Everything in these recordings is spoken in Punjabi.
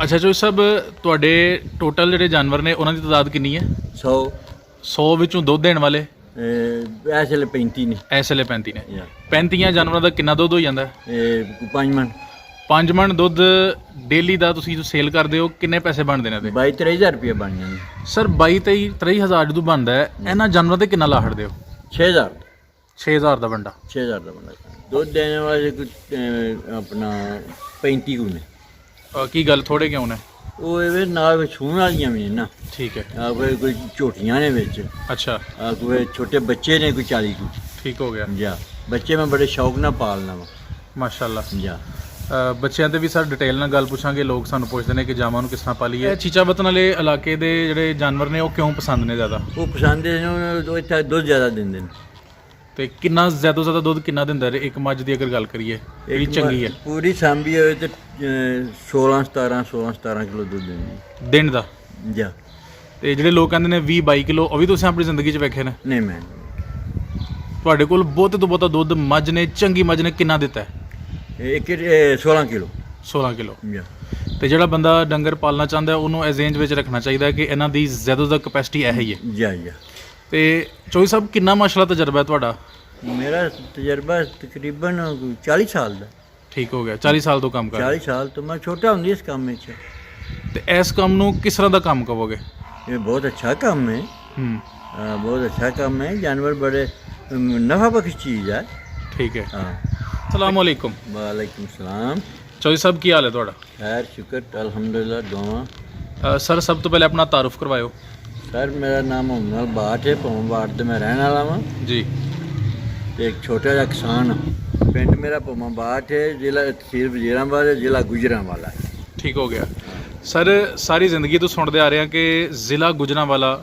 ਅੱਛਾ ਚੋਈ ਸਾਹਿਬ, ਤੁਹਾਡੇ ਟੋਟਲ ਜਿਹੜੇ ਜਾਨਵਰ ਨੇ ਉਹਨਾਂ ਦੀ ਤਾਦਾਦ ਕਿੰਨੀ ਹੈ? 100 100 ਵਿੱਚੋਂ ਦੁੱਧ ਦੇਣ ਵਾਲੇ ਇਸ ਵੇਲੇ 35 ਨੇ। ਇਸ ਵੇਲੇ 35 ਨੇ। ਯਾ 35 ਜਾਨਵਰਾਂ ਦਾ ਕਿੰਨਾ ਦੁੱਧ ਹੋ ਜਾਂਦਾ? 5 ਮਣ 5 ਮਣ ਦੁੱਧ ਡੇਲੀ ਦਾ ਤੁਸੀਂ ਜੋ ਸੇਲ ਕਰਦੇ ਹੋ, ਕਿੰਨੇ ਪੈਸੇ ਬਣਦੇ ਨੇ ਇਹਦੇ? 22-23 ਹਜ਼ਾਰ ਰੁਪਏ ਬਣ ਜਾਂਦੇ। ਸਰ 22-23 ਹਜ਼ਾਰ ਜਦੋਂ ਬਣਦਾ ਹੈ, ਇਹਨਾਂ ਜਾਨਵਰਾਂ ਤੇ ਕਿੰਨਾ ਲਾ ਛੱਡਦੇ ਹੋ? 6000 6000 ਦਾ ਬੰਦਾ। 6000 ਦਾ ਬੰਦਾ ਦੁੱਧ ਦੇਣੇ ਵਾਲੇ ਕੁਝ ਆਪਣਾ 35 ਕੁ ਨੇ। ਕੀ ਗੱਲ ਥੋੜੇ ਕਿਉਂ ਨੇ? ਉਹ ਇਹਦੇ ਨਾਲ ਛੂਣ ਵਾਲੀਆਂ ਵੀ ਨੇ ਨਾ। ਠੀਕ ਹੈ। ਕੋਈ ਝੋਟੀਆਂ ਨੇ ਵਿੱਚ, ਅੱਛਾ ਕੋਈ ਛੋਟੇ ਬੱਚੇ ਨੇ, ਕੋਈ 40 ਕੁ। ਠੀਕ ਹੋ ਗਿਆ। ਜਾ ਬੱਚੇ ਮੈਂ ਬੜੇ ਸ਼ੌਕ ਨਾਲ ਪਾਲਣਾ ਵਾ। ਮਾਸ਼ਾਅੱਲਾ। ਜਾ ਬੱਚਿਆਂ ਤੇ ਵੀ ਸਰ ਡਿਟੇਲ ਨਾਲ ਗੱਲ ਪੁੱਛਾਂਗੇ। ਲੋਕ ਸਾਨੂੰ ਪੁੱਛਦੇ ਨੇ ਕਿ ਜਾਵਾਂ ਨੂੰ ਕਿਸ ਤਰ੍ਹਾਂ ਪਾਲੀਏ। ਇਹ ਚੀਚਾਵਤਨ ਵਾਲੇ ਇਲਾਕੇ ਦੇ ਜਿਹੜੇ ਜਾਨਵਰ ਨੇ ਉਹ ਕਿਉਂ ਪਸੰਦ ਨੇ ਜ਼ਿਆਦਾ? ਉਹ ਪਸੰਦ ਨੇ, ਉਹ ਇੱਥੇ ਦੁੱਧ ਜ਼ਿਆਦਾ ਦਿੰਦੇ ਨੇ। ਤੇ ਕਿੰਨਾ ਜ਼ਿਆਦਾ ਤੋਂ ਜ਼ਿਆਦਾ ਦੁੱਧ ਕਿੰਨਾ ਦਿੰਦਾ ਹੈ ਇੱਕ ਮੱਝ ਦੀ ਅਗਰ ਗੱਲ ਕਰੀਏ? ਇਹ ਵੀ ਚੰਗੀ ਹੈ। ਪੂਰੀ ਸਾਂਭੀ ਹੋਵੇ ਤੇ 16-17 ਕਿਲੋ ਦੁੱਧ ਦਿੰਦੀ ਦਿਨ ਦਾ। ਜਾ ਤੇ ਜਿਹੜੇ ਲੋਕ ਕਹਿੰਦੇ ਨੇ 20-22 ਕਿਲੋ, ਉਹ ਵੀ ਤੁਸੀਂ ਆਪਣੀ ਜ਼ਿੰਦਗੀ 'ਚ ਵੇਖੇ ਨੇ? ਨਹੀਂ ਮੈਂ ਤੁਹਾਡੇ ਕੋਲ ਬਹੁਤੇ ਤੋਂ ਬਹੁਤਾ ਦੁੱਧ ਮੱਝ ਨੇ, ਚੰਗੀ ਮੱਝ ਨੇ ਕਿੰਨਾ ਦਿੱਤਾ ਹੈ? 16 ਕਿਲੋ। 16 ਕਿਲੋ। ਜਾ ਤੇ ਜਿਹੜਾ ਬੰਦਾ ਡੰਗਰ ਪਾਲਣਾ ਚਾਹੁੰਦਾ ਉਹਨੂੰ ਇਸ ਰੇਂਜ ਵਿੱਚ ਰੱਖਣਾ ਚਾਹੀਦਾ ਹੈ ਕਿ ਇਹਨਾਂ ਦੀ ਜ਼ਿਆਦਾ ਤੋਂ ਜ਼ਿਆਦਾ ਕਪੈਸਿਟੀ ਇਹ ਹੀ ਹੈ। ਜਾ ਤੇ ਚੋਈ ਸਾਹਿਬ, ਕਿੰਨਾ ਮਾਸ਼ਾਅੱਲਾ ਤਜਰਬਾ ਹੈ ਤੁਹਾਡਾ? ਮੇਰਾ ਤਜਰਬਾ ਤਕਰੀਬਨ 40 ਸਾਲ ਦਾ। ਠੀਕ ਹੋ ਗਿਆ। 40 ਸਾਲ ਤੋਂ ਕੰਮ ਕਰ ਰਹੇ 40 ਸਾਲ ਤੋਂ ਮੈਂ ਛੋਟਾ ਹੁੰਦੀ ਇਸ ਕੰਮ ਵਿੱਚ। ਤੇ ਇਸ ਕੰਮ ਨੂੰ ਕਿਸ ਤਰ੍ਹਾਂ ਦਾ ਕੰਮ ਕਹੋਗੇ? ਇਹ ਬਹੁਤ ਅੱਛਾ ਕੰਮ ਹੈ। ਬਹੁਤ ਅੱਛਾ ਕੰਮ ਹੈ। ਜਾਨਵਰ ਬੜੇ ਨਫਾ ਬਖਸ਼ ਚੀਜ਼ ਹੈ। ਠੀਕ ਹੈ। ਹਾਂ। ਅਸਲਾਮ ਵਾਲੇਕੁਮ। ਵਾਲੇਕੁਮ ਸਲਾਮ। ਚੌਧਰੀ ਸਾਹਿਬ, ਕੀ ਹਾਲ ਹੈ ਤੁਹਾਡਾ? ਖੈਰ ਸ਼ੁਕਰ ਅਲਹਮਦੁਲਿਲਾ ਦੁਆ। ਸਰ ਸਭ ਤੋਂ ਪਹਿਲੇ ਆਪਣਾ ਤਾਰੁਫ ਕਰਵਾਇਓ। ਸਰ ਮੇਰਾ ਨਾਮ ਮੁਹੰਮਦ ਬਾਟ ਹੈ। ਭੋਮਾਬਾਟ ਤੇ ਮੈਂ ਰਹਿਣ ਵਾਲਾ ਵਾਂ ਜੀ। ਤੇ ਇੱਕ ਛੋਟਾ ਜਿਹਾ ਕਿਸਾਨ ਹਾਂ। ਪਿੰਡ ਮੇਰਾ ਭੋਮਾਬਾਟ ਹੈ, ਜ਼ਿਲ੍ਹਾ ਤਹਿਸੀਲ ਵਜ਼ੀਰਾਬਾਦ, ਜ਼ਿਲ੍ਹਾ ਗੁਜਰਾਂਵਾਲਾ ਹੈ। ਠੀਕ ਹੋ ਗਿਆ। ਸਰ ਸਾਰੀ ਜ਼ਿੰਦਗੀ ਤੋਂ ਸੁਣਦੇ ਆ ਰਹੇ ਹਾਂ ਕਿ ਜ਼ਿਲ੍ਹਾ ਗੁਜਰਾਂਵਾਲਾ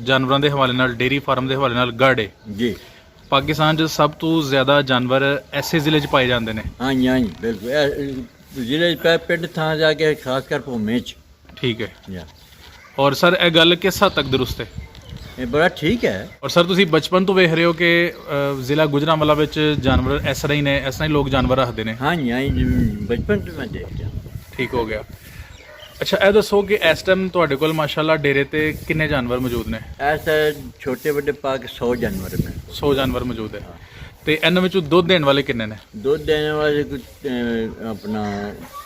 ਜਾਨਵਰਾਂ ਦੇ ਹਵਾਲੇ ਨਾਲ, ਡੇਅਰੀ ਫਾਰਮ ਦੇ ਹਵਾਲੇ ਨਾਲ ਗੜ੍ਹ ਹੈ ਜੀ। ਪਾਕਿਸਤਾਨ 'ਚ ਸਭ ਤੋਂ ਜ਼ਿਆਦਾ ਜਾਨਵਰ ਐਸੇ ਜ਼ਿਲ੍ਹੇ 'ਚ ਪਾਏ ਜਾਂਦੇ ਨੇ। ਹਾਂਜੀ ਹਾਂਜੀ ਬਿਲਕੁਲ। ਇਹ ਜ਼ਿਲ੍ਹੇ 'ਚ ਪਿੰਡ ਥਾਂ ਜਾ ਕੇ ਖਾਸ ਕਰ ਭੋਮੇ 'ਚ। ਠੀਕ ਹੈ। ਜੀ। ਔਰ ਸਰ ਇਹ ਗੱਲ ਕਿਸ ਹੱਦ ਤੱਕ ਦਰੁਸਤ ਹੈ? ਇਹ ਬੜਾ ਠੀਕ ਹੈ। ਔਰ ਸਰ ਤੁਸੀਂ ਬਚਪਨ ਤੋਂ ਵੇਖ ਰਹੇ ਹੋ ਕਿ ਜ਼ਿਲ੍ਹਾ ਗੁਜਰਾਂਵਾਲਾ ਵਿੱਚ ਜਾਨਵਰ ਇਸ ਤਰ੍ਹਾਂ ਹੀ ਨੇ, ਇਸ ਤਰ੍ਹਾਂ ਹੀ ਲੋਕ ਜਾਨਵਰ ਰੱਖਦੇ ਨੇ? ਹਾਂਜੀ ਹਾਂਜੀ ਬਚਪਨ ਤੋਂ ਮੈਂ ਦੇਖਿਆ। ਠੀਕ ਹੋ ਗਿਆ। ਅੱਛਾ ਇਹ ਦੱਸੋ ਕਿ ਇਸ ਟਾਈਮ ਤੁਹਾਡੇ ਕੋਲ ਮਾਸ਼ਾਅੱਲਾ ਡੇਰੇ ਤੇ ਕਿੰਨੇ ਜਾਨਵਰ ਮੌਜੂਦ ਨੇ? ਐਸਾ ਛੋਟੇ ਵੱਡੇ ਪਾ ਕੇ 100 ਜਾਨਵਰ ਨੇ। 100 ਜਾਨਵਰ ਮੌਜੂਦ ਹੈ। ਤੇ ਇਹਨਾਂ ਵਿੱਚੋਂ ਦੁੱਧ ਦੇਣ ਵਾਲੇ ਕਿੰਨੇ ਨੇ? ਦੁੱਧ ਦੇਣੇ ਵਾਲੇ ਕੁਝ ਆਪਣਾ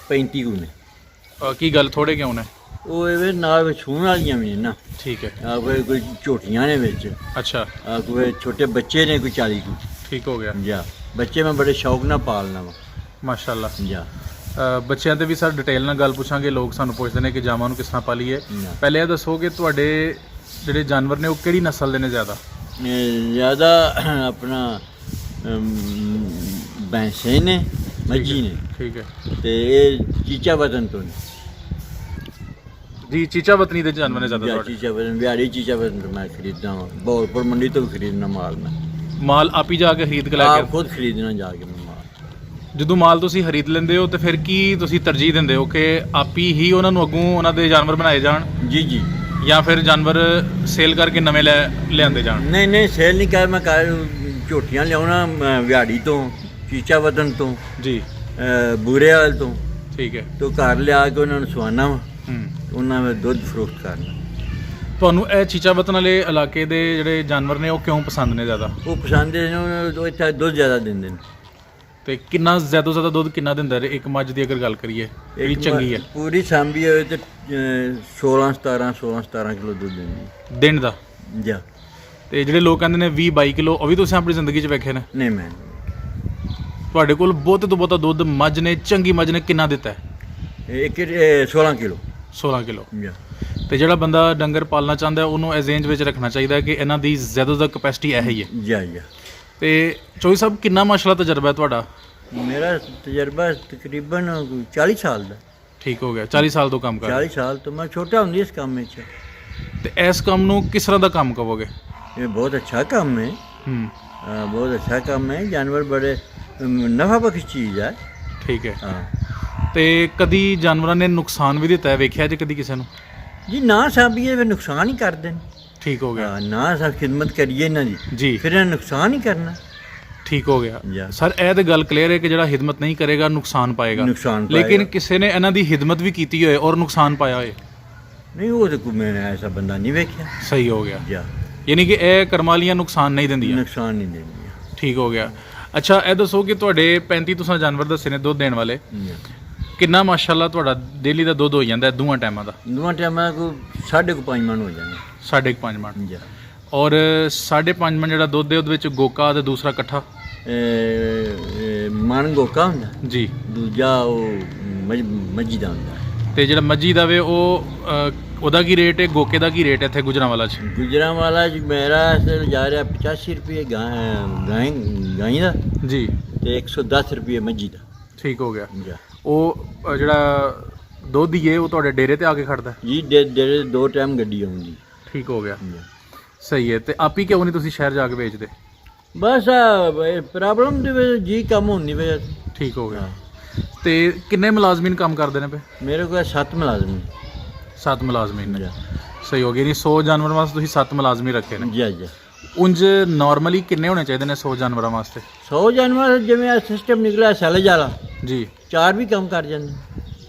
35 ਕੁ ਨੇ। ਕੀ ਗੱਲ ਥੋੜੇ ਕਿਉਂ ਨੇ? ਉਹ ਇਹਦੇ ਨਾਲ ਛੂਣ ਵਾਲੀਆਂ ਵੀ ਨੇ ਨਾ। ਠੀਕ ਹੈ। ਕੋਈ ਝੋਟੀਆਂ ਨੇ ਵਿੱਚ, ਅੱਛਾ ਕੋਈ ਛੋਟੇ ਬੱਚੇ ਨੇ, ਕੋਈ 40 ਕੁ। ਠੀਕ ਹੋ ਗਿਆ। ਜਾ ਬੱਚੇ ਮੈਂ ਬੜੇ ਸ਼ੌਕ ਨਾਲ ਪਾਲਣਾ ਵਾ। ਮਾਸ਼ਾਅੱਲਾ। ਜਾ ਬੱਚਿਆਂ ਤੇ ਵੀ ਸਰ ਡਿਟੇਲ ਨਾਲ ਗੱਲ ਪੁੱਛਾਂਗੇ। ਲੋਕ ਸਾਨੂੰ ਪੁੱਛਦੇ ਨੇ ਕਿ ਜਾਵਾਂ ਨੂੰ ਕਿਸ ਤਰ੍ਹਾਂ ਪਾਲੀਏ। ਪਹਿਲੇ ਇਹ ਦੱਸੋ ਕਿ ਤੁਹਾਡੇ ਜਿਹੜੇ ਜਾਨਵਰ ਨੇ ਉਹ ਕਿਹੜੀ ਨਸਲ ਦੇ ਨੇ ਜ਼ਿਆਦਾ? ਜ਼ਿਆਦਾ ਆਪਣਾ ਭੈਂਸੇ ਨੇ, ਮੱਝੀ ਨੇ। ਠੀਕ ਹੈ। ਤੇ ਇਹ ਚੀਚਾ ਵਤਨ ਤੋਂ ਨੇ। ਜੀ ਚੀਚਾ ਵਤਨੀ ਦੇ ਜਾਨਵਰ ਨੇ ਜ਼ਿਆਦਾ ਜਾਂ ਤੁਹਾਡੇ? ਚੀਚਾ ਵਤਨ, ਬਿਹਾਰੀ ਚੀਚਾ ਵਤਨ ਤੋਂ ਮੈਂ ਖਰੀਦਦਾ ਹਾਂ। ਬਹੌਲਪੁਰ ਮੰਡੀ ਤੋਂ ਵੀ ਖਰੀਦਣਾ ਮਾਲ ਮੈਂ। ਮਾਲ ਆਪ ਹੀ ਜਾ ਕੇ ਖਰੀਦ ਕੇ ਲੈ ਆਪ ਕੇ? ਖੁਦ ਖਰੀਦਣਾ ਜਾ ਕੇ ਮੈਂ ਮਾਲ। ਜਦੋਂ ਮਾਲ ਤੁਸੀਂ ਖਰੀਦ ਲੈਂਦੇ ਹੋ ਤੇ ਫਿਰ ਕੀ ਤੁਸੀਂ ਤਰਜੀਹ ਦਿੰਦੇ ਹੋ ਕਿ ਆਪੀ ਹੀ ਉਹਨਾਂ ਨੂੰ ਅੱਗੋਂ ਉਹਨਾਂ ਦੇ ਜਾਨਵਰ ਬਣਾਏ ਜਾਣ, ਜੀ ਜੀ, ਜਾਂ ਫਿਰ ਜਾਨਵਰ ਸੇਲ ਕਰਕੇ ਨਵੇਂ ਲਿਆਂਦੇ ਜਾਣ? ਨਹੀਂ ਨਹੀਂ ਸੇਲ ਨਹੀਂ ਕਰ, ਮੈਂ ਘਰ ਝੋਟੀਆਂ ਲਿਆਉਣਾ ਵਿਹਾੜੀ ਤੋਂ, ਚੀਚਾ ਵਤਨ ਤੋਂ, ਜੀ ਬੂਰੇ ਵਾਲ ਤੋਂ। ਠੀਕ ਹੈ। ਤੋਂ ਘਰ ਲਿਆ ਕੇ ਉਹਨਾਂ ਨੂੰ ਸਵਾਨਾ ਵਾ, ਹੂੰ। ਉਹਨਾਂ ਵਿੱਚ ਦੁੱਧ ਫਰੋਖਤ ਕਰਨਾ। ਤੁਹਾਨੂੰ ਇਹ ਚੀਚਾ ਵਤਨ ਵਾਲੇ ਇਲਾਕੇ ਦੇ ਜਿਹੜੇ ਜਾਨਵਰ ਨੇ ਉਹ ਕਿਉਂ ਪਸੰਦ ਨੇ ਜ਼ਿਆਦਾ? ਉਹ ਪਸੰਦ ਨੇ, ਉਹ ਇੱਥੇ ਦੁੱਧ ਜ਼ਿਆਦਾ ਦਿੰਦੇ ਨੇ। ਤੇ ਕਿੰਨਾ ਜ਼ਿਆਦਾ ਤੋਂ ਜ਼ਿਆਦਾ ਦੁੱਧ ਕਿੰਨਾ ਦਿੰਦਾ ਹੈ ਇੱਕ ਮੱਝ ਦੀ ਅਗਰ ਗੱਲ ਕਰੀਏ? ਇਹ ਵੀ ਚੰਗੀ ਹੈ। ਪੂਰੀ ਸਾਂਭੀ ਹੋਵੇ ਤੇ 16-17 ਕਿਲੋ ਦੁੱਧ ਦਿੰਦੀ ਦਿਨ ਦਾ। ਜਾ ਤੇ ਜਿਹੜੇ ਲੋਕ ਕਹਿੰਦੇ ਨੇ 20-22 ਕਿਲੋ, ਉਹ ਵੀ ਤੁਸੀਂ ਆਪਣੀ ਜ਼ਿੰਦਗੀ 'ਚ ਵੇਖੇ ਨੇ? ਨਹੀਂ ਮੈਂ ਤੁਹਾਡੇ ਕੋਲ ਬਹੁਤੇ ਤੋਂ ਬਹੁਤਾ ਦੁੱਧ ਮੱਝ ਨੇ, ਚੰਗੀ ਮੱਝ ਨੇ ਕਿੰਨਾ ਦਿੱਤਾ ਹੈ? 16 ਕਿਲੋ। 16 ਕਿਲੋ। ਜਾ ਤੇ ਜਿਹੜਾ ਬੰਦਾ ਡੰਗਰ ਪਾਲਣਾ ਚਾਹੁੰਦਾ ਉਹਨੂੰ ਇਸ ਰੇਂਜ ਵਿੱਚ ਰੱਖਣਾ ਚਾਹੀਦਾ ਹੈ ਕਿ ਇਹਨਾਂ ਦੀ ਜ਼ਿਆਦਾ ਤੋਂ ਜ਼ਿਆਦਾ ਕਪੈਸਿਟੀ ਇਹ ਹੀ ਹੈ। ਜਾ ਤੇ ਚੌਧਰੀ ਸਾਹਿਬ, ਕਿੰਨਾ ਮਾਸ਼ਾਅੱਲਾ ਤਜਰਬਾ ਹੈ ਤੁਹਾਡਾ? ਮੇਰਾ ਤਜਰਬਾ ਤਕਰੀਬਨ 40 ਸਾਲ ਦਾ। ਠੀਕ ਹੋ ਗਿਆ। 40 ਸਾਲ ਤੋਂ ਕੰਮ ਕਰ ਰਹੇ 40 ਸਾਲ ਤੋਂ ਮੈਂ ਛੋਟਾ ਹੁੰਦੀ ਇਸ ਕੰਮ ਵਿੱਚ। ਤੇ ਇਸ ਕੰਮ ਨੂੰ ਕਿਸ ਤਰ੍ਹਾਂ ਦਾ ਕੰਮ ਕਹੋਗੇ? ਇਹ ਬਹੁਤ ਅੱਛਾ ਕੰਮ ਹੈ। ਬਹੁਤ ਅੱਛਾ ਕੰਮ ਹੈ। ਜਾਨਵਰ ਬੜੇ ਨਫਾ ਬਖਸ਼ ਚੀਜ਼ ਹੈ। ਠੀਕ ਹੈ। ਹਾਂ। ਤੇ ਕਦੀ ਜਾਨਵਰਾਂ ਨੇ ਨੁਕਸਾਨ ਵੀ ਦਿੱਤਾ ਹੈ, ਵੇਖਿਆ ਜੇ ਕਦੀ ਕਿਸੇ ਨੂੰ? ਜੀ ਨਾ ਸਾਂਭੀਏ ਫਿਰ ਨੁਕਸਾਨ ਹੀ ਕਰਦੇ ਨੇ। ਠੀਕ ਹੋ ਗਿਆ। ਨਾ ਸਭ ਖਿਦਮਤ ਕਰੀਏ ਇਹਨਾਂ ਦੀ, ਜੀ ਫਿਰ ਇਹਨਾਂ ਨੁਕਸਾਨ ਹੀ ਕਰਨਾ। ਠੀਕ ਹੋ ਗਿਆ ਜਾਂ ਸਰ। ਇਹ ਤੇ ਗੱਲ ਕਲੀਅਰ ਹੈ ਕਿ ਜਿਹੜਾ ਹਿਦਮਤ ਨਹੀਂ ਕਰੇਗਾ ਨੁਕਸਾਨ ਪਾਏਗਾ, ਨੁਕਸਾਨ ਲੇਕਿਨ ਕਿਸੇ ਨੇ ਇਹਨਾਂ ਦੀ ਹਿਦਮਤ ਵੀ ਕੀਤੀ ਹੋਏ ਔਰ ਨੁਕਸਾਨ ਪਾਇਆ ਹੋਏ, ਨਹੀਂ ਉਹ ਤਾਂ ਕੋਈ ਮੈਂ ਐਸਾ ਬੰਦਾ ਨਹੀਂ ਵੇਖਿਆ। ਸਹੀ ਹੋ ਗਿਆ। ਜਾਂ ਯਾਨੀ ਕਿ ਇਹ ਕਰਮਾਲੀਆਂ ਨੁਕਸਾਨ ਨਹੀਂ ਦਿੰਦੀਆਂ। ਨੁਕਸਾਨ ਨਹੀਂ ਦਿੰਦੀਆਂ। ਠੀਕ ਹੋ ਗਿਆ। ਅੱਛਾ ਇਹ ਦੱਸੋ ਕਿ ਤੁਹਾਡੇ 35 ਤੁਸੀਂ ਜਾਨਵਰ ਦੱਸੇ ਨੇ ਦੁੱਧ ਦੇਣ ਵਾਲੇ, ਕਿੰਨਾ ਮਾਸ਼ਾਅੱਲਾ ਤੁਹਾਡਾ ਡੇਲੀ ਦਾ ਦੁੱਧ ਹੋ ਜਾਂਦਾ ਹੈ ਦੋਵਾਂ ਟਾਈਮਾਂ ਦਾ? ਦੋਵਾਂ ਟਾਈਮਾਂ ਕੋਈ 5.5 ਮਣ ਹੋ ਜਾਂਦੇ। 5.5 ਮਣ। ਜਾਂ ਔਰ 5.5 ਮਣ ਜਿਹੜਾ ਦੁੱਧ ਹੈ ਉਹਦੇ ਵਿੱਚ ਗੋਕਾ ਤੇ ਦੂਸਰਾ ਇਕੱਠਾ ਮਣ ਗੋਕਾ ਹੁੰਦਾ ਜੀ, ਦੂਜਾ ਉਹ ਮੱਝੀ ਦਾ ਹੁੰਦਾ। ਤੇ ਜਿਹੜਾ ਮੱਝੀ ਦਾ ਵੇ ਉਹ ਉਹਦਾ ਕੀ ਰੇਟ ਹੈ, ਗੋਕੇ ਦਾ ਕੀ ਰੇਟ ਹੈ ਇੱਥੇ ਗੁਜਰਾਂਵਾਲਾ 'ਚ? ਗੁਜਰਾਂਵਾਲਾ ਜੀ ਮੇਰਾ ਅਸਲ ਜਾ ਰਿਹਾ 85 ਰੁਪਏ ਗਾਂ ਦਾ ਜੀ, ਤੇ 110 ਰੁਪਏ ਮੱਝੀ ਦਾ। ਠੀਕ ਹੋ ਗਿਆ। ਜਾਂ ਉਹ ਜਿਹੜਾ ਦੁੱਧ ਹੀ ਹੈ ਉਹ ਤੁਹਾਡੇ ਡੇਰੇ ਤੇ ਆ ਕੇ ਖੜਦਾ? ਜੀ ਦੇ 2 ਟਾਈਮ ਗੱਡੀ ਆਉਂਦੀ। ਠੀਕ ਹੋ ਗਿਆ, ਸਹੀ ਹੈ। ਤੇ ਆਪ ਹੀ ਕਿਉਂ ਨਹੀਂ ਤੁਸੀਂ ਸ਼ਹਿਰ ਜਾ ਕੇ ਵੇਚਦੇ? ਬਸ ਪ੍ਰੋਬਲਮ ਦੇ ਵਿੱਚ ਜੀ ਕੰਮ ਹੁੰਦੀ ਵੇ। ਠੀਕ ਹੋ ਗਿਆ। ਤੇ ਕਿੰਨੇ ਮੁਲਾਜ਼ਮੀਨ ਕੰਮ ਕਰਦੇ ਨੇ ਪਏ? ਮੇਰੇ ਕੋਲ 7 ਮੁਲਾਜ਼ਮ 7 ਮੁਲਾਜ਼ਮੀਨ ਨੇ। ਜੀ ਸਹੀ ਹੋ ਗਿਆ। ਨਹੀਂ 100 ਜਾਨਵਰਾਂ ਵਾਸਤੇ ਤੁਸੀਂ 7 ਮੁਲਾਜ਼ਮੀ ਰੱਖੇ ਨੇ। ਜੀ ਜੀ। ਉਂਝ ਨਾਰਮਲੀ ਕਿੰਨੇ ਹੋਣੇ ਚਾਹੀਦੇ ਨੇ 100 ਜਾਨਵਰਾਂ ਵਾਸਤੇ? 100 ਜਾਨਵਰ ਜਿਵੇਂ ਆ ਸਿਸਟਮ ਨਿਕਲਿਆ ਸੈਲਜ ਵਾਲਾ, ਜੀ 4 ਵੀ ਕੰਮ ਕਰ ਜਾਂਦੇ।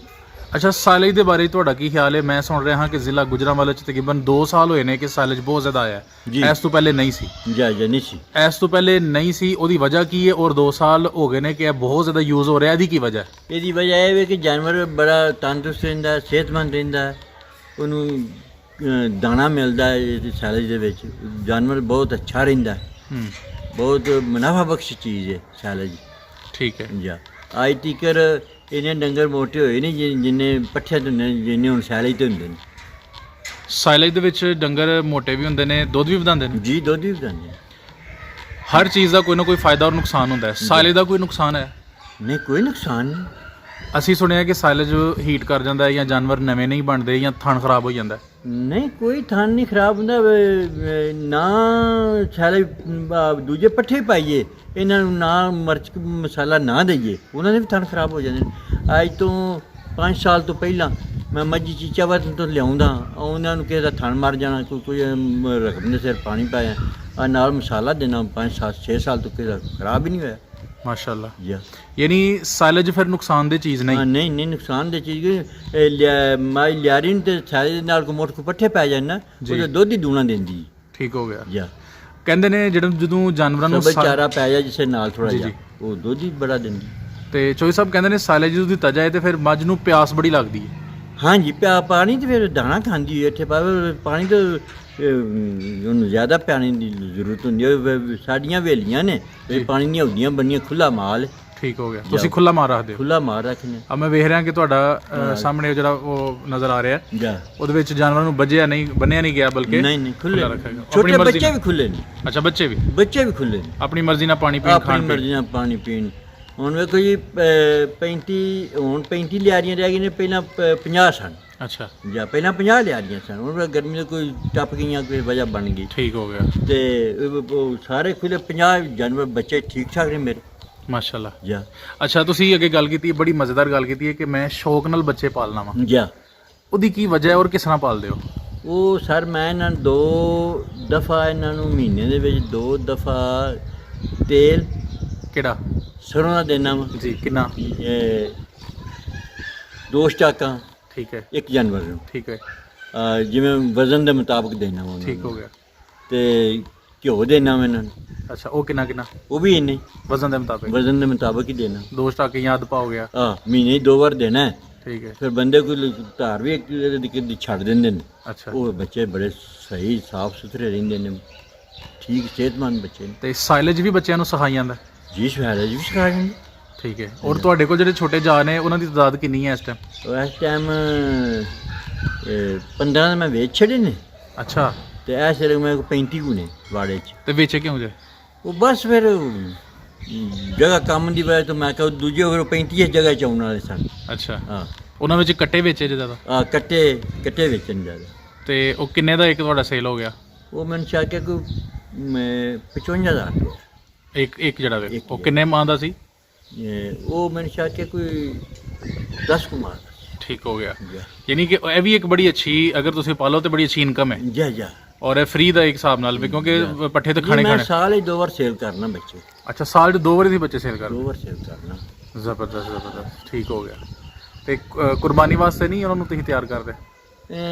ਅੱਛਾ ਸਾਈਲੇਜ ਦੇ ਬਾਰੇ ਤੁਹਾਡਾ ਕੀ ਖਿਆਲ ਹੈ? ਮੈਂ ਸੁਣ ਰਿਹਾ ਹਾਂ ਕਿ ਜ਼ਿਲ੍ਹਾ ਗੁਜਰਾਂਵਾਲਾ ਚ ਤਕਰੀਬਨ 2 ਸਾਲ ਹੋਏ ਨੇ ਕਿ ਸਾਈਲੇਜ ਬਹੁਤ ਜ਼ਿਆਦਾ ਆਇਆ ਜੀ। ਹੈ। ਇਸ ਤੋਂ ਪਹਿਲੇ ਨਹੀਂ ਸੀ। ਜੀ ਨਹੀਂ ਸੀ। ਇਸ ਤੋਂ ਪਹਿਲੇ ਨਹੀਂ ਸੀ, ਉਹਦੀ ਵਜ੍ਹਾ ਕੀ ਹੈ? ਔਰ 2 ਸਾਲ ਹੋ ਗਏ ਨੇ ਕਿ ਇਹ ਬਹੁਤ ਜ਼ਿਆਦਾ ਯੂਜ਼ ਹੋ ਰਿਹਾ, ਇਹਦੀ ਕੀ ਵਜ੍ਹਾ ਹੈ? ਇਹਦੀ ਵਜ੍ਹਾ ਇਹ ਹੈ ਕਿ ਜਾਨਵਰ ਬੜਾ ਤੰਦਰੁਸਤ ਰਹਿੰਦਾ, ਸਿਹਤਮੰਦ ਰਹਿੰਦਾ, ਉਹਨੂੰ ਦਾਣਾ ਮਿਲਦਾ ਹੈ ਇਹਦੀ ਸੈਲਜ ਦੇ ਵਿੱਚ। ਜਾਨਵਰ ਬਹੁਤ ਅੱਛਾ ਰਹਿੰਦਾ, ਬਹੁਤ ਮੁਨਾਫਾ ਬਖਸ਼ ਚੀਜ਼ ਹੈ ਸੈਲਜ। ਠੀਕ ਹੈ। ਜਾਂ ਅੱਜ ਤੀਕਰ ਇਹਨੇ ਡੰਗਰ ਮੋਟੇ ਹੋਏ ਨਹੀਂ ਜਿੰਨੇ ਪੱਠਿਆਂ ਤੋਂ ਹੁੰਦੇ ਨੇ, ਜਿੰਨੇ ਹੁਣ ਸੈਲਜ ਤੇ ਹੁੰਦੇ ਨੇ। ਸਾਈਲੇਜ ਦੇ ਵਿੱਚ ਡੰਗਰ ਮੋਟੇ ਵੀ ਹੁੰਦੇ ਨੇ, ਦੁੱਧ ਵੀ ਵਧਾਉਂਦੇ ਨੇ। ਜੀ ਦੁੱਧ ਵੀ ਵਧਾਉਂਦੇ ਨੇ। ਹਰ ਚੀਜ਼ ਦਾ ਕੋਈ ਨਾ ਕੋਈ ਫਾਇਦਾ ਔਰ ਨੁਕਸਾਨ ਹੁੰਦਾ ਹੈ। ਸਾਈਲੇਜ ਦਾ ਕੋਈ ਨੁਕਸਾਨ ਹੈ? ਨਹੀਂ ਕੋਈ ਨੁਕਸਾਨ ਨਹੀਂ। ਅਸੀਂ ਸੁਣਿਆ ਕਿ ਸਾਈਲੇਜ ਹੀਟ ਕਰ ਜਾਂਦਾ ਹੈ ਜਾਂ ਜਾਨਵਰ ਨਵੇਂ ਨਹੀਂ ਬਣਦੇ ਜਾਂ ਥਣ ਖਰਾਬ ਹੋ ਜਾਂਦਾ ਹੈ। ਨਹੀਂ ਕੋਈ ਥਣ ਨਹੀਂ ਖਰਾਬ ਹੁੰਦਾ। ਨਾ ਸੈਲਜ ਦੂਜੇ ਪੱਠੇ ਪਾਈਏ ਇਹਨਾਂ ਨੂੰ, ਨਾ ਮਿਰਚ ਮਸਾਲਾ ਨਾ ਦਈਏ, ਉਹਨਾਂ ਦੇ ਵੀ ਥਣ ਖਰਾਬ ਹੋ ਜਾਂਦੇ ਨੇ। ਅੱਜ ਤੋਂ 5 ਸਾਲ ਤੋਂ ਪਹਿਲਾਂ ਮੈਂ ਮੱਝੀ ਚੀਚਾਵਰ ਤੋਂ ਲਿਆਉਂਦਾ, ਉਹਨਾਂ ਨੂੰ ਕਿਸੇ ਦਾ ਥਣ ਮਰ ਜਾਣਾ, ਕੋਈ ਰਕਮ ਦੇ ਸਿਰ ਪਾਣੀ ਪਾਇਆ ਆ ਨਾਲ ਮਸਾਲਾ ਦੇਣਾ, 5-6 ਸਾਲ ਤੋਂ ਕਿਸੇ ਦਾ ਖਰਾਬ ਹੀ ਨਹੀਂ ਹੋਇਆ। ਮਾਸ਼ਾਅੱਲਾ। ਜੀ ਯਾਨੀ ਸਾਈਲੇਜ ਫਿਰ ਨੁਕਸਾਨ ਦੀ ਚੀਜ਼ ਨਹੀਂ? ਨਹੀਂ ਨਹੀਂ ਨੁਕਸਾਨ ਦੇ ਚੀਜ਼ ਮਾਈ ਲਿਆਰੀ ਨੂੰ ਤੇ ਸਾਰੇ ਨਾਲ ਕੋ ਮੋਟ ਕੋ ਪੱਠੇ ਪੈ ਜਾਣ ਨਾ, ਉਹਦੇ ਦੁੱਧ ਹੀ ਦੂਣਾ ਦਿੰਦੀ। ਠੀਕ ਹੋ ਗਿਆ। ਜੀ ਕਹਿੰਦੇ ਨੇ ਜਦੋਂ ਜਾਨਵਰਾਂ ਨੂੰ ਚਾਰਾ ਪੈ ਜਾ ਜਿਸੇ ਨਾਲ ਥੋੜਾ ਜਿਹਾ, ਉਹ ਦੁੱਧ ਹੀ ਬੜਾ ਦਿੰਦੀ। ਤੇ ਚੋਈ ਸਾਹਿਬ ਕਹਿੰਦੇ ਨੇ ਸਾਈਲੇਜ ਜਦੋਂ ਦਿੱਤਾ ਜਾਏ ਤੇ ਫਿਰ ਮੱਝ ਨੂੰ ਪਿਆਸ ਬੜੀ ਲੱਗਦੀ ਹੈ। ਹਾਂਜੀ ਪਾਣੀ ਤੇ ਫਿਰ ਦਾਣਾ ਖਾਂਦੀ ਹੈ ਇੱਥੇ ਪਾਣੀ ਤਾਂ ਉਹਨੂੰ ਜ਼ਿਆਦਾ ਪਾਣੀ ਦੀ ਜ਼ਰੂਰਤ ਹੁੰਦੀ ਹੈ। ਸਾਡੀਆਂ ਹਵੇਲੀਆਂ ਨੇ ਪਾਣੀ ਦੀਆਂ ਹੁੰਦੀਆਂ ਬੰਨੀਆਂ, ਖੁੱਲਾ ਮਾਲ। ਠੀਕ ਹੋ ਗਿਆ। ਤੁਸੀਂ ਖੁੱਲਾ ਮਾਰ ਰੱਖਦੇ ਹੋ? ਖੁੱਲਾ ਮਾਰ ਰੱਖਨੇ। ਆ ਮੈਂ ਵੇਖ ਰਿਹਾ ਕਿ ਤੁਹਾਡਾ ਸਾਹਮਣੇ ਜਿਹੜਾ ਉਹ ਨਜ਼ਰ ਆ ਰਿਹਾ ਹੈ, ਉਹਦੇ ਵਿੱਚ ਜਾਨਵਰਾਂ ਨੂੰ ਬੰਨਿਆ ਨਹੀਂ ਗਿਆ, ਬਲਕਿ ਨਹੀਂ ਖੁੱਲੇ ਰੱਖਿਆ ਗਿਆ। ਛੋਟੇ ਬੱਚੇ ਵੀ ਖੁੱਲੇ ਨੇ। ਅੱਛਾ ਬੱਚੇ ਵੀ ਵੀ ਖੁੱਲੇ ਨੇ, ਆਪਣੀ ਮਰਜ਼ੀ ਨਾਲ ਪਾਣੀ ਪੀਣ, ਆਪਣੀ ਮਰਜ਼ੀ ਨਾਲ ਪਾਣੀ ਪੀਣ। ਹੁਣ ਵੇਖੋ ਜੀ 35 ਲਿਆਰੀਆਂ ਰਹਿ ਗਈਆਂ ਨੇ, ਪਹਿਲਾਂ 50 ਸਨ। ਅੱਛਾ। ਜਾਂ ਪਹਿਲਾਂ 50 ਲਿਆਰੀਆਂ ਸਨ, ਹੁਣ ਗਰਮੀ ਦੇ ਕੋਈ ਟੱਪ ਗਈਆਂ, ਕੋਈ ਵਜ੍ਹਾ ਬਣ ਗਈ। ਠੀਕ ਹੋ ਗਿਆ। ਤੇ ਸਾਰੇ ਖੁੱਲੇ 50 ਜਾਨਵਰ ਬੱਚੇ ਠੀਕ ਠਾਕ ਨੇ ਮੇਰੇ, ਮਾਸ਼ਾਅੱਲਾ। ਜਾਂ ਅੱਛਾ ਤੁਸੀਂ ਅੱਗੇ ਗੱਲ ਕੀਤੀ, ਬੜੀ ਮਜ਼ੇਦਾਰ ਗੱਲ ਕੀਤੀ ਹੈ ਕਿ ਮੈਂ ਸ਼ੌਕ ਨਾਲ ਬੱਚੇ ਪਾਲਣਾ ਵਾ। ਜਾਂ ਉਹਦੀ ਕੀ ਵਜ੍ਹਾ ਹੈ ਔਰ ਕਿਸ ਤਰ੍ਹਾਂ ਪਾਲਦੇ ਹੋ? ਉਹ ਸਰ ਮੈਂ ਇਹਨਾਂ ਨੂੰ 2 ਦਫਾ ਇਹਨਾਂ ਨੂੰ ਮਹੀਨੇ ਦੇ ਵਿੱਚ 2 ਦਫਾ ਤੇਲ ਕਿਹੜਾ ਸਰੋਂ ਦਾ ਦੇਣਾ ਵਾ ਜੀ? ਕਿੰਨਾ? 2 ਸਟਾਕਾਂ ਠੀਕ ਹੈ। ਇੱਕ ਜਾਨਵਰ ਨੂੰ। ਠੀਕ ਹੈ। ਜਿਵੇਂ ਵਜ਼ਨ ਦੇ ਮੁਤਾਬਕ ਦੇਣਾ ਵਾ। ਠੀਕ ਹੋ ਗਿਆ। ਤੇ ਘਿਓ ਦੇਣਾ ਵਾ ਇਹਨਾਂ ਨੂੰ। ਅੱਛਾ ਉਹ ਕਿੰਨਾ ਉਹ ਵੀ ਇੰਨੇ ਵਜ਼ਨ ਦੇ ਮੁਤਾਬਿਕ? ਵਜ਼ਨ ਦੇ ਮੁਤਾਬਕ ਹੀ ਦੇਣਾ। 2 ਸਟਾਕ ਯਾਦ ਪਾ ਹੋ ਗਿਆ। ਮਹੀਨੇ 2 ਵਾਰ ਦੇਣਾ ਹੈ। ਠੀਕ ਹੈ। ਫਿਰ ਬੰਦੇ ਕੋਈ ਧਾਰ ਵੀ ਇੱਕ ਛੱਡ ਦਿੰਦੇ ਨੇ। ਅੱਛਾ। ਉਹ ਬੱਚੇ ਬੜੇ ਸਹੀ ਸਾਫ ਸੁਥਰੇ ਰਹਿੰਦੇ ਨੇ, ਠੀਕ ਸਿਹਤਮੰਦ ਬੱਚੇ ਨੇ। ਤੇ ਸਾਈਲੇਜ ਵੀ ਬੱਚਿਆਂ ਨੂੰ ਸਿਖਾਈ ਜਾਂਦਾ? ਜੀ ਸਹਾਇਤਾ ਜੀ ਵੀ ਸਿਖਾ ਜਾਂਦੇ। ਠੀਕ ਹੈ। ਔਰ ਤੁਹਾਡੇ ਕੋਲ ਜਿਹੜੇ ਛੋਟੇ ਜਾ ਨੇ ਉਹਨਾਂ ਦੀ ਤਾਦਾਦ ਕਿੰਨੀ ਹੈ ਇਸ ਟਾਈਮ? ਇਸ ਟਾਈਮ 15 ਮੈਂ ਵੇਚ ਛੱਡੇ ਨੇ। ਅੱਛਾ। ਤੇ ਇਸ ਵੇਲੇ ਮੇਰੇ ਕੋਲ 35 ਕੁ ਨੇ ਵਾੜੇ 'ਚ। ਤੇ ਵੇਚੇ ਕਿਉਂ ਜੇ? ਉਹ ਬਸ ਫਿਰ ਜਗ੍ਹਾ ਕੰਮ ਦੀ ਵਜ੍ਹਾ ਤੋਂ ਮੈਂ ਕਿਹਾ ਦੂਜੇ ਹੋਰ 35 ਜਗ੍ਹਾ 'ਚ ਆਉਣ ਵਾਲੇ ਸਨ। ਅੱਛਾ। ਹਾਂ ਉਹਨਾਂ ਵਿੱਚ ਕੱਟੇ ਵੇਚੇ ਜੇ ਜ਼ਿਆਦਾ? ਕੱਟੇ ਵੇਚਣ ਜ਼ਿਆਦਾ। ਤੇ ਉਹ ਕਿੰਨੇ ਦਾ ਇੱਕ ਤੁਹਾਡਾ ਸੇਲ ਹੋ ਗਿਆ? ਉਹ ਮੈਨੂੰ ਚਾਹ ਕੇ ਕੋਈ 55,000 ਰੁਪਏ ਇੱਕ ਜਿਹੜਾ ਵੇ ਉਹ ਕਿੰਨੇ ਮਾਹ ਦਾ ਸੀ? ਉਹ ਮੈਨੂੰ ਚਾਹ ਕੇ ਕੋਈ 10 ਕੁਮਾਰ ਦਾ। ਠੀਕ ਹੋ ਗਿਆ। ਯਾਨੀ ਕਿ ਇਹ ਵੀ ਇੱਕ ਬੜੀ ਅੱਛੀ, ਅਗਰ ਤੁਸੀਂ ਪਾਲੋ ਤੇ ਬੜੀ ਅੱਛੀ ਇਨਕਮ ਹੈ। ਜਾ ਔਰ ਇਹ ਫ੍ਰੀ ਦਾ ਇੱਕ ਹਿਸਾਬ ਨਾਲ ਵੀ ਕਿਉਂਕਿ ਪੱਠੇ ਤਾਂ ਖਾਣੇ ਮੈਂ ਖਾਣੇ। ਸਾਲ ਹੀ 2 ਵਾਰ ਸੇਲ ਕਰਨਾ ਬੱਚੇ, ਅੱਛਾ, ਸਾਲ 'ਚ 2 ਵਾਰੀ ਦੀ ਬੱਚੇ ਸੇਲ ਕਰਦੇ? 2 ਵਾਰ ਸੇਲ ਕਰਨਾ। ਜ਼ਬਰਦਸਤ ਜ਼ਬਰਦਸਤ, ਠੀਕ ਹੋ ਗਿਆ। ਤੇ ਕੁਰਬਾਨੀ ਵਾਸਤੇ ਨਹੀਂ ਉਹਨਾਂ ਨੂੰ ਤੁਸੀਂ ਤਿਆਰ ਕਰਦੇ?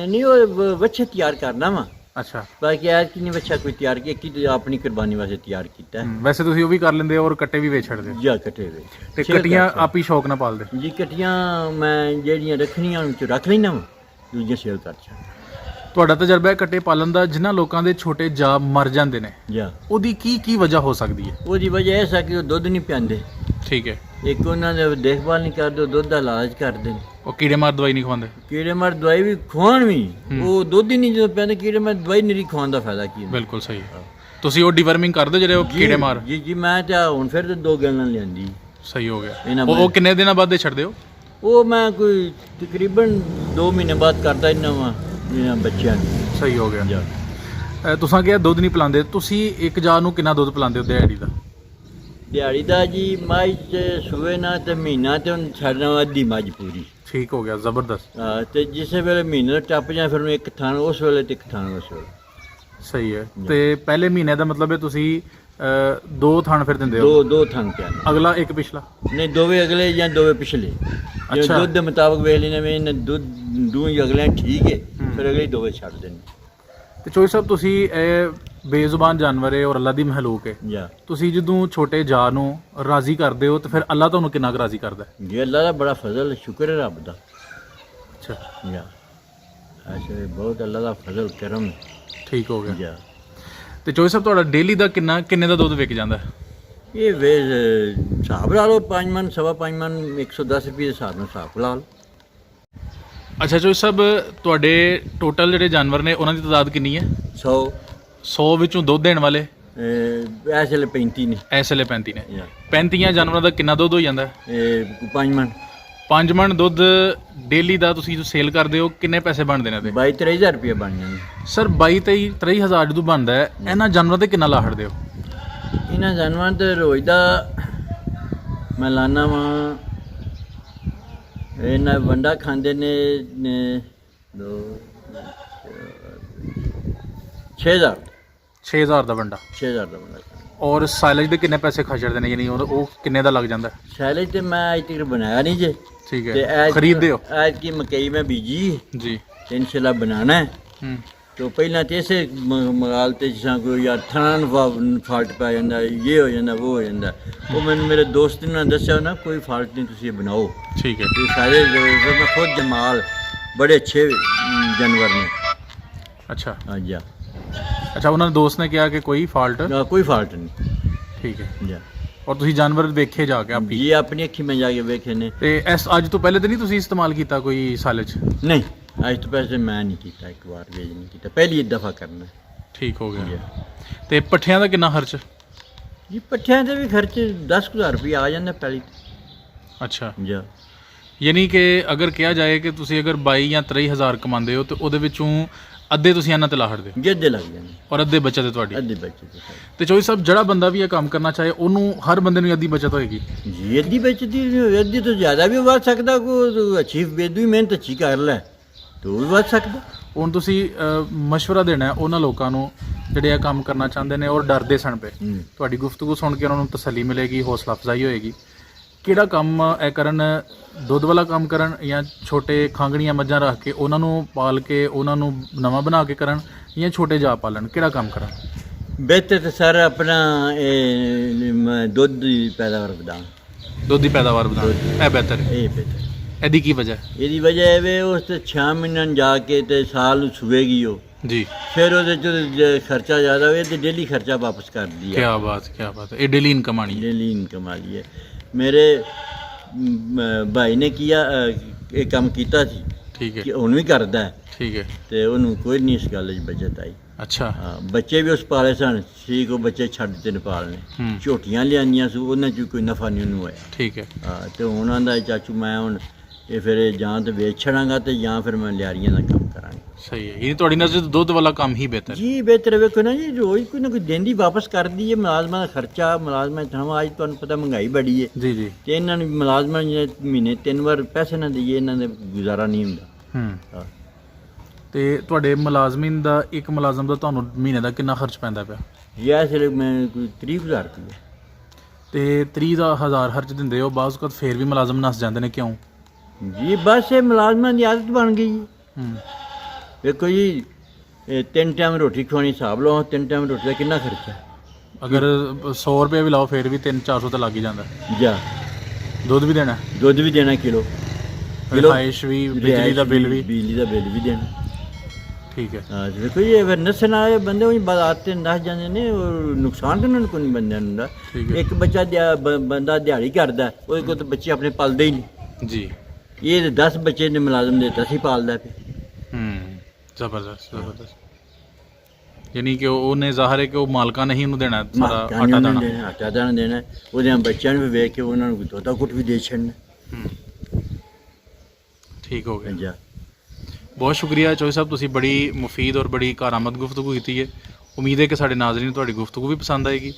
ਨਹੀਂ, ਉਹ ਬੱਚੇ ਤਿਆਰ ਕਰਨਾ ਵਾ, ਅੱਛਾ। ਬਾਕੀ ਐਤ ਕਿ ਨਹੀਂ ਬੱਚਾ ਕੋਈ ਤਿਆਰ ਕੀਤਾ, ਕੀ ਆਪਣੀ ਕੁਰਬਾਨੀ ਵਾਸਤੇ ਤਿਆਰ ਕੀਤਾ ਵੈਸੇ ਤੁਸੀਂ ਉਹ ਵੀ ਕਰ ਲੈਂਦੇ ਹੋ ਔਰ ਕੱਟੇ ਵੀ ਵੇਚ ਛੱਡਦੇ ਹੋ? ਜਾਂ ਕਟੇ ਵੇ ਤੇ ਕਟੀਆਂ ਆਪ ਹੀ ਸ਼ੌਕ ਨਾਲ ਪਾਲਦੇ? ਜੀ ਕਟੀਆਂ ਮੈਂ ਜਿਹੜੀਆਂ ਰੱਖਣੀਆਂ ਉਹਨਾਂ ਚ ਰੱਖ ਲੈਣਾ ਵਾ, ਦੂਜੀਆਂ ਸੇਲ ਕਰ ਛੱਡ। ਤੁਹਾਡਾ ਤਜਰਬਾ ਹੈ ਕੱਟੇ ਪਾਲਣ ਦਾ, ਜਿਨ੍ਹਾਂ ਲੋਕਾਂ ਦੇ ਛੋਟੇ ਜਾ ਮਰ ਜਾਂਦੇ ਨੇ, ਜਾਂ ਉਹਦੀ ਕੀ ਵਜ੍ਹਾ ਹੋ ਸਕਦੀ ਹੈ? ਉਹਦੀ ਵਜ੍ਹਾ ਇਹ ਸੀ ਕਿ ਉਹ ਦੁੱਧ ਨਹੀਂ ਪਿਆਉਂਦੇ, ਠੀਕ ਹੈ। ਇੱਕ ਉਹਨਾਂ ਦੇ ਦੇਖਭਾਲ ਨਹੀਂ ਕਰਦੇ, ਉਹ ਦੁੱਧ ਦਾ ਇਲਾਜ ਕਰਦੇ ਨੇ। ਉਹ ਕੀੜੇ ਮਾਰ ਦਵਾਈ ਨਹੀਂ ਖਵਾਉਂਦੇ? ਕੀੜੇ ਮਾਰ ਦਵਾਈ ਵੀ ਖਵਾਉਣ ਵੀ, ਉਹ ਦੁੱਧ ਹੀ ਨਹੀਂ ਜਦੋਂ ਪਿਆਉਂਦੇ, ਕੀੜੇ ਮਾਰ ਦਵਾਈ ਨਹੀਂ ਖਵਾਉਣ ਦਾ ਫਾਇਦਾ ਕੀ ਹੈ? ਬਿਲਕੁਲ ਸਹੀ ਹੈ। ਤੁਸੀਂ ਉਹ ਡੀਵਰਮਿੰਗ ਕਰਦੇ ਜਿਹੜੇ ਉਹ ਕੀੜੇ ਮਾਰ? ਜੀ ਜੀ, ਮੈਂ ਤਾਂ ਹੁਣ ਫਿਰ 2 ਗੈਲਨ ਲਿਆਂਦੀ। ਸਹੀ ਹੋ ਗਿਆ। ਇਹਨਾਂ ਉਹ ਕਿੰਨੇ ਦਿਨਾਂ ਬਾਅਦ ਦੇ ਛੱਡਦੇ ਹੋ? ਉਹ ਮੈਂ ਕੋਈ ਤਕਰੀਬਨ 2 ਮਹੀਨੇ ਬਾਅਦ ਕਰਦਾ ਇਹਨਾਂ ਵਾ ਇਹਨਾਂ ਬੱਚਿਆਂ ਨੂੰ। ਸਹੀ ਹੋ ਗਿਆ। ਜਾਂ ਤੁਸੀਂ ਕਿਹਾ ਦੁੱਧ ਨਹੀਂ ਪਿਲਾਉਂਦੇ, ਤੁਸੀਂ ਇੱਕ ਜਾਰ ਨੂੰ ਕਿੰਨਾ ਦੁੱਧ ਪਿਲਾਉਂਦੇ ਹੋ ਦਿਹਾੜੀ ਦਾ? ਦਿਹਾੜੀ ਦਾ ਜੀ ਮੱਝ ਸੂਏ ਨਾ ਤੇ ਮਹੀਨਾ ਤੇ ਹੁਣ ਛੱਡਣਾ ਅੱਧੀ ਮੱਝ ਪੂਰੀ। ਠੀਕ ਹੋ ਗਿਆ, ਜ਼ਬਰਦਸਤ। ਤੇ ਜਿਸੇ ਵੇਲੇ ਮਹੀਨੇ ਟੱਪ ਜਾ ਫਿਰ ਮੈਂ ਇੱਕ ਥਾਂ ਉਸ ਵੇਲੇ ਤੇ ਇੱਕ ਥਾਂ ਉਸ ਵੇਲੇ। ਸਹੀ ਹੈ। ਤੇ ਪਹਿਲੇ ਮਹੀਨੇ ਦਾ ਮਤਲਬ ਹੈ ਤੁਸੀਂ 2 ਥਣ ਫਿਰ ਦਿੰਦੇ ਹੋ? ਦੋ ਥਾਂ ਪਿਆਣੇ। ਅਗਲਾ ਇੱਕ ਪਿਛਲਾ? ਨਹੀਂ, ਦੋਵੇਂ ਅਗਲੇ ਜਾਂ ਦੋਵੇਂ ਪਿਛਲੇ। ਜੇ ਅੱਛਾ। ਦੁੱਧ ਦੇ ਮੁਤਾਬਕ ਵੇਖ ਲੈਣੇ ਵੀ ਇਹਨਾਂ ਦੁੱਧ ਦੂਈ ਅਗਲੇ ਠੀਕ ਹੈ, ਫਿਰ ਅਗਲੇ ਦੋਵੇਂ ਛੱਡ ਦੇਣੇ। ਤੇ ਚੋਈ ਸਾਹਿਬ, ਤੁਸੀਂ ਇਹ ਬੇਜ਼ੁਬਾਨ ਜਾਨਵਰ ਹੈ ਔਰ ਅੱਲਾ ਦੀ ਮਖਲੂਕ ਹੈ, ਜਾਂ ਤੁਸੀਂ ਜਦੋਂ ਛੋਟੇ ਜਾ ਨੂੰ ਰਾਜ਼ੀ ਕਰਦੇ ਹੋ ਤਾਂ ਫਿਰ ਅੱਲਾ ਤੁਹਾਨੂੰ ਕਿੰਨਾ ਕੁ ਰਾਜ਼ੀ ਕਰਦਾ ਹੈ? ਜੀ ਅੱਲਾ ਦਾ ਬੜਾ ਫਜ਼ਲ, ਸ਼ੁਕਰ ਹੈ ਰੱਬ ਦਾ। ਅੱਛਾ, ਜਾਂ ਐਸੇ ਬਹੁਤ ਅੱਲਾ ਦਾ ਫਜ਼ਲ ਕਰਮ। ਠੀਕ ਹੋ ਗਿਆ। ਜਾਂ ਤੇ ਚੋਈ ਸਾਹਿਬ, ਤੁਹਾਡਾ ਡੇਲੀ ਦਾ ਕਿੰਨੇ ਦਾ ਦੁੱਧ ਵਿਕ ਜਾਂਦਾ ਹੈ? ਇਹ ਵੇ ਹਿਸਾਬ ਲਾ ਲਓ 5 ਮਣ, 5.5 ਮਣ, 110 ਰੁਪਏ ਦੇ ਹਿਸਾਬ ਨਾਲ ਹਿਸਾਬ ਲਾ ਲਓ। ਅੱਛਾ ਚੋਈ ਸਾਹਿਬ, ਤੁਹਾਡੇ ਟੋਟਲ ਜਿਹੜੇ ਜਾਨਵਰ ਨੇ ਉਹਨਾਂ ਦੀ ਤਾਦਾਦ ਕਿੰਨੀ ਹੈ? 100 ਵਿੱਚੋਂ ਦੁੱਧ ਦੇਣ ਵਾਲੇ ਇਸ ਵੇਲੇ 35 ਨੇ। ਇਸ ਵੇਲੇ 35 ਨੇ। ਜਾਂ 35 ਜਾਨਵਰਾਂ ਦਾ ਕਿੰਨਾ ਦੁੱਧ ਹੋ ਜਾਂਦਾ ਹੈ? 5 ਮਣ। 5 ਮਣ ਦੁੱਧ ਡੇਲੀ ਦਾ ਤੁਸੀਂ ਜੋ ਸੇਲ ਕਰਦੇ ਹੋ, ਕਿੰਨੇ ਪੈਸੇ ਬਣਦੇ ਨੇ ਇਹਦੇ? 22-23 ਰੁਪਏ ਬਣ ਜਾਂਦੇ। ਸਰ 22-23 ਹਜ਼ਾਰ ਜਦੋਂ ਬਣਦਾ ਹੈ, ਇਹਨਾਂ ਜਾਨਵਰਾਂ ਤੇ ਕਿੰਨਾ ਲਾਹੜਦੇ ਹੋ? ਇਹਨਾਂ ਜਾਨਵਰਾਂ ਤੇ ਰੋਜ਼ ਦਾ ਮੈਂ ਲਾਣਾ ਵਾ, ਇਹਨਾਂ ਵੰਡਾ ਖਾਂਦੇ ਨੇ 6000 6000 ਦਾ ਵੰਡਾ। 6000 ਦਾ ਵੰਡਾ। ਔਰ ਸਾਈਲੇਜ ਦੇ ਕਿੰਨੇ ਪੈਸੇ ਖਰਚਦੇ ਨੇ, ਯਾਨੀ ਉਹ ਕਿੰਨੇ ਦਾ ਲੱਗ ਜਾਂਦਾ ਹੈ? ਸੈਲੇਜ ਤੇ ਮੈਂ ਅੱਜ ਤੱਕ ਬਣਾਇਆ ਨਹੀਂ ਜੇ। ਠੀਕ ਤੇ ਹੈ, ਖਰੀਦਦੇ ਹੋ? ਅੱਜ ਕੀ ਮਕਈ ਮੈਂ ਬੀਜੀ ਜੀ। ਤੇ ਇਨਸ਼ਾਅੱਲਾ ਬਣਾਣਾ ਹੈ। ਹੂੰ। तो पहला तो इसे मगालते जिस कोई यार थान फाल्ट पै जाता, ये हो जाता, वो हो जाता। वो मैंने मेरे दोस्त ने दसा ना कोई फाल्ट नहीं, तुम ये बनाओ। ठीक है। ये सारे मैं खुद जमाल बड़े अच्छे जानवर ने। अच्छा। हाँ जी। अच्छा, उन्होंने दोस्त ने कहा कि कोई फाल्ट? कोई फाल्ट नहीं। ठीक है जी। और तुसी जानवर देखे जाके आप? जी, अपनी अखी में जाके वेखे ने। ते इस अज तो पहले तो नहीं तुसी इस्तेमाल किया कोई साले च? नहीं, आज तो पैसे मैं नहीं किया, एक बार वेज नहीं किया, पहली एक दफ़ा करना। ठीक हो गया। ते पट्ठियां दा कितना खर्च? जी पट्ठियां दे भी खर्च 10,000 रुपया आ जाता पहली। अच्छा जी। यानी कि अगर कहा जाए कि तुसी अगर 22 या 23 हज़ार कमाते हो तो ਉਹਦੇ ਵਿੱਚੋਂ ਅੱਧੇ ਤੁਸੀਂ ਇਹਨਾਂ ਤੇ ਲਾ ਛੱਡਦੇ ਹੋ? ਅੱਧੇ ਲੱਗ ਜਾਂਦੇ ਔਰ ਅੱਧੇ ਬਚਤ ਹੈ ਤੁਹਾਡੀ? ਅੱਧੇ ਬਚਤ ਹੈ। ਤੇ ਚੋਈ ਸਾਹਿਬ, ਜਿਹੜਾ ਬੰਦਾ ਵੀ ਇਹ ਕੰਮ ਕਰਨਾ ਚਾਹੇ ਉਹਨੂੰ ਹਰ ਬੰਦੇ ਨੂੰ ਅੱਧੀ ਬਚਤ ਹੋਏਗੀ? ਜੀ ਅੱਧੀ ਬਚਦੀ, ਅੱਧੀ ਤੋਂ ਜ਼ਿਆਦਾ ਵੀ ਵੱਧ ਸਕਦਾ। ਕੋਈ ਅੱਛੀ ਬੇਦੂਈ ਮਿਹਨਤ ਅੱਛੀ ਕਰ ਲੈ ਤੋ ਵੀ ਵੱਧ ਸਕਦਾ। ਹੁਣ ਤੁਸੀਂ ਮਸ਼ਵਰਾ ਦੇਣਾ ਹੈ ਉਹਨਾਂ ਲੋਕਾਂ ਨੂੰ ਜਿਹੜੇ ਇਹ ਕੰਮ ਕਰਨਾ ਚਾਹੁੰਦੇ ਨੇ ਔਰ ਡਰਦੇ ਸਨ ਪਏ। ਤੁਹਾਡੀ ਗੁਫ਼ਤਗੂ ਸੁਣ ਕੇ ਉਹਨਾਂ ਨੂੰ ਤਸੱਲੀ ਮਿਲੇਗੀ, ਹੌਸਲਾ ਅਫਜ਼ਾਈ ਹੋਏਗੀ। ਕਿਹੜਾ ਕੰਮ ਇਹ ਕਰਨ, ਦੁੱਧ ਵਾਲਾ ਕੰਮ ਕਰਨ ਜਾਂ ਛੋਟੇ ਖਾਂਗਣੀਆਂ ਮੱਝਾਂ ਰੱਖ ਕੇ ਉਹਨਾਂ ਨੂੰ ਪਾਲ ਕੇ ਉਹਨਾਂ ਨੂੰ ਨਵਾਂ ਬਣਾ ਕੇ ਕਰਨ ਜਾਂ ਛੋਟੇ ਜਾ ਪਾਲਣ, ਕਿਹੜਾ ਕੰਮ ਕਰਨ? ਬਿਹਤਰ ਤਾਂ ਸਰ ਆਪਣਾ ਦੁੱਧ ਦੀ ਪੈਦਾਵਾਰ ਵਧਾਉਣ। ਦੁੱਧ ਦੀ ਪੈਦਾਵਾਰ ਵਧਾਉਣ ਇਹ ਬਿਹਤਰ ਹੈ। ਇਹ ਬਿਹਤਰ। ਇਹਦੀ ਕੀ ਵਜ੍ਹਾ ਹੈ? ਇਹਦੀ ਵਜ੍ਹਾ ਇਹ ਵੇ ਉਸ ਤੇ 6 ਮਹੀਨਿਆਂ ਨੂੰ ਜਾ ਕੇ ਤੇ ਸਾਲ ਨੂੰ ਸੂਏਗੀ ਉਹ ਜੀ। ਫਿਰ ਉਹਦੇ ਚ ਖਰਚਾ ਜ਼ਿਆਦਾ ਹੋਵੇ ਤੇ ਡੇਲੀ ਖਰਚਾ ਵਾਪਸ ਕਰਦੀ ਹੈ। ਕੀ ਬਾਤ ਹੈ। ਇਹ ਡੇਲੀ ਇਨਕਮ ਆਣੀ ਹੈ। ਡੇਲੀ ਇਨਕਮ ਵਾਲੀ ਹੈ। ਮੇਰੇ ਭਾਈ ਨੇ ਕੀਆ ਇਹ ਕੰਮ ਕੀਤਾ ਸੀ। ਠੀਕ ਹੈ। ਕਿ ਹੁਣ ਵੀ ਕਰਦਾ ਹੈ। ਠੀਕ ਹੈ। ਤੇ ਉਹਨੂੰ ਕੋਈ ਨਹੀਂ ਇਸ ਗੱਲ 'ਚ ਬਚਤ ਆਈ। ਅੱਛਾ। ਹਾਂ, ਬੱਚੇ ਵੀ ਉਸ ਪਾਲੇ ਸਨ, ਠੀਕ ਉਹ ਬੱਚੇ ਛੱਡ ਦਿੱਤੇ ਨੇਪਾਲ ਨੇ। ਝੋਟੀਆਂ ਲਿਆਂਦੀਆਂ ਸੀ, ਉਹਨਾਂ 'ਚ ਕੋਈ ਨਫਾ ਨਹੀਂ ਉਹਨੂੰ ਹੋਇਆ। ਠੀਕ ਹੈ। ਹਾਂ, ਤੇ ਹੁਣ ਆਂਦਾ ਚਾਚੂ ਮੈਂ ਹੁਣ ਇਹ ਫਿਰ ਜਾਂ ਤਾਂ ਵੇਚ ਛੜਾਂਗਾ ਤੇ ਜਾਂ ਫਿਰ ਮੈਂ ਲਿਆਰੀਆਂ ਦਾ ਕੰਮ ਕਰਾਂਗਾ। ਸਹੀ ਹੈ। ਇਹ ਤੁਹਾਡੀ ਨਜ਼ਰ ਦੁੱਧ ਵਾਲਾ ਕੰਮ ਹੀ ਬਿਹਤਰ? ਜੀ ਬਿਹਤਰ ਵੇਖੋ ਨਾ ਜੀ, ਰੋਜ਼ ਕੋਈ ਨਾ ਕੋਈ ਦਿੰਦੀ ਵਾਪਸ ਕਰਦੀ ਹੈ। ਮੁਲਾਜ਼ਮਾਂ ਦਾ ਖਰਚਾ, ਮੁਲਾਜ਼ਮਾਂ ਥਾਂ ਅੱਜ ਤੁਹਾਨੂੰ ਪਤਾ ਮਹਿੰਗਾਈ ਬੜੀ ਹੈ। ਜੀ ਜੀ। ਤੇ ਇਹਨਾਂ ਨੂੰ ਮੁਲਾਜ਼ਮਾਂ ਜਿਹੜੇ ਮਹੀਨੇ 3 ਵਾਰ ਪੈਸੇ ਨਾ ਦਈਏ ਇਹਨਾਂ ਦੇ ਗੁਜ਼ਾਰਾ ਨਹੀਂ ਹੁੰਦਾ। ਹਾਂ। ਤੇ ਤੁਹਾਡੇ ਮੁਲਾਜ਼ਮੀਨ ਦਾ ਇੱਕ ਮੁਲਾਜ਼ਮ ਦਾ ਤੁਹਾਨੂੰ ਮਹੀਨੇ ਦਾ ਕਿੰਨਾ ਖਰਚ ਪੈਂਦਾ ਪਿਆ? ਯਾ ਸਿਰ ਮੈਂ ਕੋਈ 30,000 ਰੁਪਏ। ਤੇ 30,000 ਖਰਚ ਦਿੰਦੇ ਹੋ, ਬਾਅਦ ਵਕਤ ਫੇਰ ਵੀ ਮੁਲਾਜ਼ਮ ਨੱਸ ਜਾਂਦੇ ਨੇ, ਕਿਉਂ? ਜੀ ਬਸ ਇਹ ਮੁਲਾਜ਼ਮਾਂ ਦੀ ਆਦਤ ਬਣ ਗਈ ਜੀ। ਹੂੰ। ਦੇਖੋ ਜੀ, ਇਹ 3 ਟਾਈਮ ਰੋਟੀ ਖਵਾਉਣੀ, ਹਿਸਾਬ ਲਾਓ 3 ਟਾਈਮ ਰੋਟੀ ਦਾ ਕਿੰਨਾ ਖਰਚਾ। ਅਗਰ 100 ਰੁਪਏ ਵੀ ਲਾਓ ਫੇਰ ਵੀ 300-400 ਤਾਂ ਲੱਗ ਹੀ ਜਾਂਦਾ। ਜਾ ਦੁੱਧ ਵੀ ਦੇਣਾ, ਦੁੱਧ ਵੀ ਦੇਣਾ ਕਿਲੋ, ਰਿਹਾਇਸ਼ ਵੀ, ਬਿਜਲੀ ਦਾ ਬਿੱਲ ਵੀ। ਬਿਜਲੀ ਦਾ ਬਿੱਲ ਵੀ ਦੇਣਾ। ਠੀਕ ਹੈ। ਹਾਂ ਦੇਖੋ ਜੀ, ਇਹ ਫਿਰ ਨੱਸਣ ਵਾਲੇ ਬੰਦੇ ਉਹ ਬਾਜ਼ਾਰ ਤੇ ਨੱਸ ਜਾਂਦੇ ਨੇ, ਔਰ ਨੁਕਸਾਨ ਤਾਂ ਉਹਨਾਂ ਨੂੰ ਕੋਈ ਨਹੀਂ ਬੰਦਿਆਂ ਨੂੰ ਹੁੰਦਾ। ਠੀਕ ਹੈ। ਇੱਕ ਬੱਚਾ ਬੰਦਾ ਦਿਹਾੜੀ ਕਰਦਾ, ਉਹਦੇ ਕੋਲ ਤਾਂ ਬੱਚੇ ਆਪਣੇ ਪਾਲਦੇ ਹੀ ਨਹੀਂ ਜੀ। ਇਹ 10 ਬੱਚੇ ਨੇ ਮੁਲਾਜ਼ਮ ਦੇ 10 ਹੀ ਪਾਲਦਾ ਪਿਆ। ਜ਼ਬਰਦਸਤ ਜ਼ਬਰਦਸਤ। ਯਾਨੀ ਕਿ ਉਹਨੇ ਜ਼ਾਹਰ ਹੈ ਕਿ ਉਹ ਮਾਲਕਾਂ ਨੇ ਹੀ ਉਹਨੂੰ ਦੇਣਾ ਸਾਰਾ ਮਾਲਕਾਂ ਆਟਾ ਨੇ ਉਹਨੂੰ ਦਾਣਾ। ਦੇਣਾ, ਆਟਾ ਦਾਣਾ ਦੇਣਾ, ਉਹਦੇ ਬੱਚਿਆਂ ਨੂੰ ਵੀ ਵੇਖ ਕੇ ਉਹਨਾਂ ਨੂੰ ਤੋਤਾ ਕੁੱਟ ਵੀ ਦੇ ਛੱਡਣਾ। ਠੀਕ ਹੋ ਗਿਆ। ਜਾ ਬਹੁਤ ਸ਼ੁਕਰੀਆ ਚੋਈ ਸਾਹਿਬ, ਤੁਸੀਂ ਬੜੀ ਮੁਫੀਦ ਔਰ ਬੜੀ ਕਾਰਾਮਦ ਗੁਫ਼ਤਗੂ ਕੀਤੀ ਹੈ। ਉਮੀਦ ਹੈ ਕਿ ਸਾਡੇ ਨਾਜ਼ਰੀਨ ਨੂੰ ਤੁਹਾਡੀ ਗੁਫ਼ਤਗੂ ਵੀ ਪਸੰਦ ਆਏਗੀ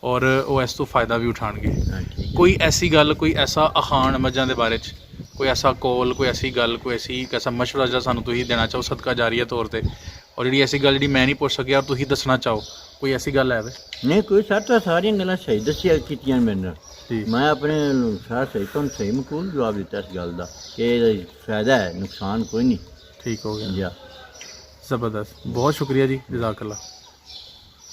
ਔਰ ਉਹ ਇਸ ਤੋਂ ਫਾਇਦਾ ਵੀ ਉਠਾਉਣਗੇ। ਹਾਂ ਠੀਕ। ਕੋਈ ਐਸੀ ਗੱਲ, ਕੋਈ ਐਸਾ ਅਖਾਣ ਮੱਝਾਂ ਦੇ ਬਾਰੇ 'ਚ, ਕੋਈ ਐਸਾ ਕੌਲ, ਕੋਈ ਐਸੀ ਗੱਲ, ਕੋਈ ਐਸਾ ਮਸ਼ਵਰਾ ਜਿਹੜਾ ਸਾਨੂੰ ਤੁਸੀਂ ਦੇਣਾ ਚਾਹੋ ਸਦਕਾ ਜਾਰੀਆ ਤੌਰ ਤੇ, ਔਰ ਜਿਹੜੀ ਐਸੀ ਗੱਲ ਜਿਹੜੀ ਮੈਂ ਨਹੀਂ ਪੁੱਛ ਸਕਿਆ ਔਰ ਤੁਸੀਂ ਦੱਸਣਾ ਚਾਹੋ, ਕੋਈ ਐਸੀ ਗੱਲ ਹੈ? ਨਹੀਂ ਕੋਈ ਸਰ, ਸਾਰੀਆਂ ਗੱਲਾਂ ਸਹੀ ਦੱਸੀਆਂ ਕੀਤੀਆਂ ਮੇਰੇ ਨਾਲ। ਜੀ। ਮੈਂ ਆਪਣੇ ਅਨੁਸਾਰ ਸਹੀ ਤੁਹਾਨੂੰ ਸਹੀ ਮਕਬੂਲ ਜਵਾਬ ਦਿੱਤਾ ਇਸ ਗੱਲ ਦਾ ਕਿ ਇਹਦਾ ਫਾਇਦਾ ਹੈ, ਨੁਕਸਾਨ ਕੋਈ ਨਹੀਂ। ਠੀਕ ਹੋ ਗਿਆ। ਜਾ ਜ਼ਬਰਦਸਤ, ਬਹੁਤ ਸ਼ੁਕਰੀਆ ਜੀ, ਜਜ਼ਾਕ ਅੱਲਾ।